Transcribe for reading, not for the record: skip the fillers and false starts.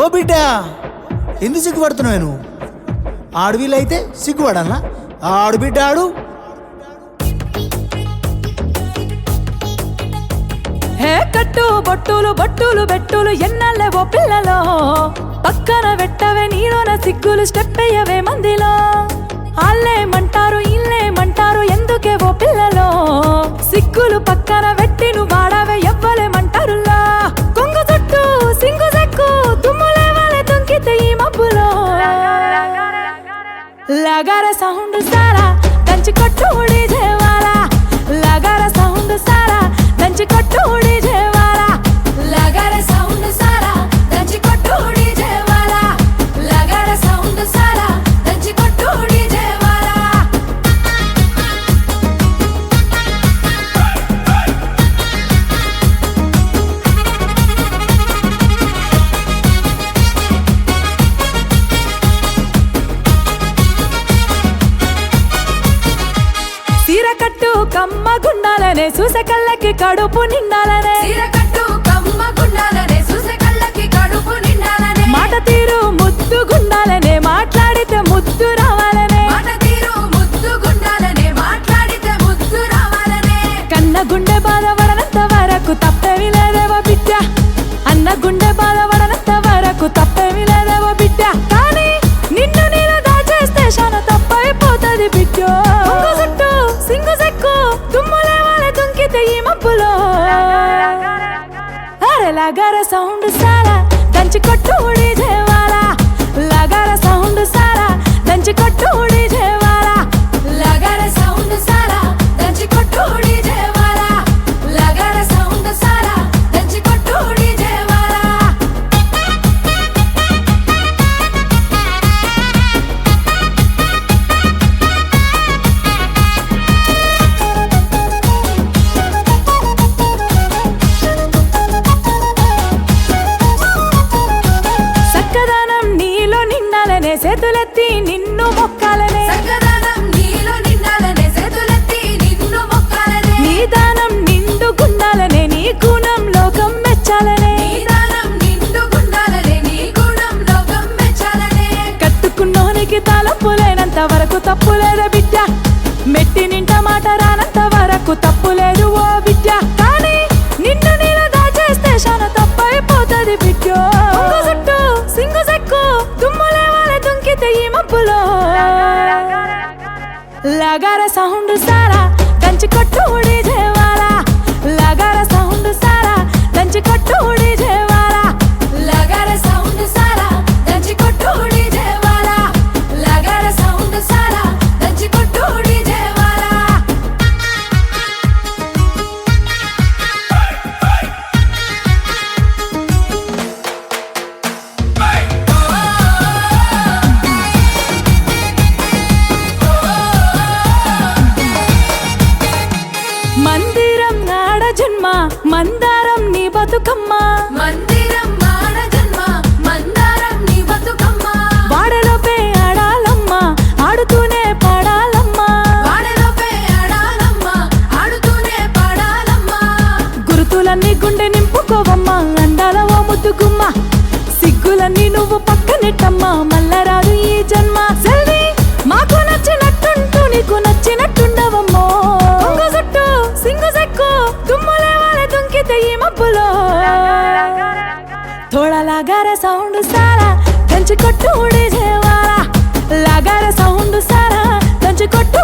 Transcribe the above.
ఓ బిడ్డ ఎందుకు సిగ్గుపడుతున్నావు నువ్వు? ఆడవిలైతే సిగ్గుపడాలా? ఆడు బిడ్డ ఆడు. హే కట్టు బొట్టులు బొట్టులు బెట్టులు ఎన్నాళ్ళే ఓ పిల్లలో, పక్కన పెట్టవే నీలోన సిగ్గులు స్టెప్ అయ్యవే మందిలో. ఆళ్ళేమంటారు ఇల్లేమంటారు ఎందుకే ఓ పిల్లలో, సిగ్గులు పక్కన పెట్టి నువ్వు వాడవే ఎవ్వలేమంటారులా. కొంగు చుట్టూ సింగు సెక్కు తుమ్ములే వాళ్ళే తుంకితే ఈ మబ్బులో. లగార సౌండ్ సారా దంచి కొట్టు డీజేవాలా, లగార సౌండ్ సారా దంచి కొట్టు డీజేవాలా, లగార సౌండ్ సారా దంచి కొట్టు డీజేవాలా, లగార సౌండ్ సారా దంచి కొట్టు డీజేవాలా. సీర కట్టు కమ్మ గుండాలనే చూసే కళ్ళకి కడుపు నిండాలనే, సీర కట్టు కమ్మ గుండాలనే చూసే కళ్ళకి కడుపు నిండాలనే. మాట తీరు ముద్దు గుండాలనే మాట్లాడితే ముద్దు రావాలనే, మాట తీరు ముద్దు గుండాలనే మాట్లాడితే ముద్దు రావాలనే. కన్న గుండె బాధపడనంత వరకు తప్పేమి లేదేవో బిడ్డ, అన్న గుండె బాధపడనంత వరకు తప్పేమి లేదేవో బిడ్డ. కానీ నిన్ను నేను దాచేస్తే శాన తప్పైపోతుంది బిడ్డ. సింగు సెక్కు తుమ్ములే వాళ్ళే తుంకితే ఈ మబ్బులో. అరే లగార సౌండ్ సారా దంచి కొట్టు డీజేవాలా, లగార సౌండ్ సారా దంచి కొట్టు డీజేవాలా, లగార సౌండ్ సారా దంచి కొట్టు డీజేవాలా, లగార సౌండ్ సారా దంచి కొట్టు డీజేవాలా. సక్కదనం నీలో నిండాలనే చేతులెత్తి నిన్ను మొక్కాలనే, సక్కదనం నీలో నిండాలనే చేతులెత్తి నిన్ను మొక్కాలనే. నీ దానం నిండు గుండాలనే నీ గుణం లోకం మెచ్చాలనే, నీ దానం నిండు గుండాలనే నీ గుణం లోకం మెచ్చాలనే. కట్టుకున్నోనికి తలపులేనంత వరకు తప్పులేదే బిడ్డ, మెట్టి నింట మాట రానంత వరకు తప్పులేదు ఓ బిడ్డ. కానీ నిన్ను నేను దాచేస్తే శాన తప్పైపోతుంది బిడ్డ. కొంగు చుట్టూ సింగు సెక్కు తుమ్ములే వాళ్ళే తుంకితే ఈ మబ్బులో. లగార సౌండ్ సారా దంచి కొట్టు డీజేవాలా, లగార సౌండ్ సారా దంచి కొట్టు డీజేవాలా, లగార సౌండ్ సారా దంచి కొట్టు డీజేవాలా, లగార సౌండ్ సారా దంచి కొట్టు డీజేవాలా. మందిరం నాడ జన్మ మందారం నీ బతుకమ్మ, మందిరం నాడ జన్మ మందారం నీ బతుకమ్మ. వాడలోపే ఆడాలమ్మ ఆడుతూనే పాడాలమ్మ, వాడలోపే ఆడాలమ్మ ఆడుతూనే పాడాలమ్మ. గుర్తులన్నీ గుండె నింపుకోవమ్మ అందాల ఓ ముద్దు గుమ్మ, సిగ్గులన్నీ నువ్వు పక్కనెట్టమ్మ మల్లరాదు ఈ జన్మ. సెల్వి మాకు నచ్చినట్టుంటూ నీకు నచ్చినట్టుండవమ్మో. కొంగు చుట్టూ సింగు సెక్కు తుమ్ములే వాళ్ళే తుంకితే ఈ మబ్బులో. थोड़ा लगार साउंड सारा దంచి కొట్టు డీజేవాలా, లగార సౌండ్ సారా దంచి కొట్టు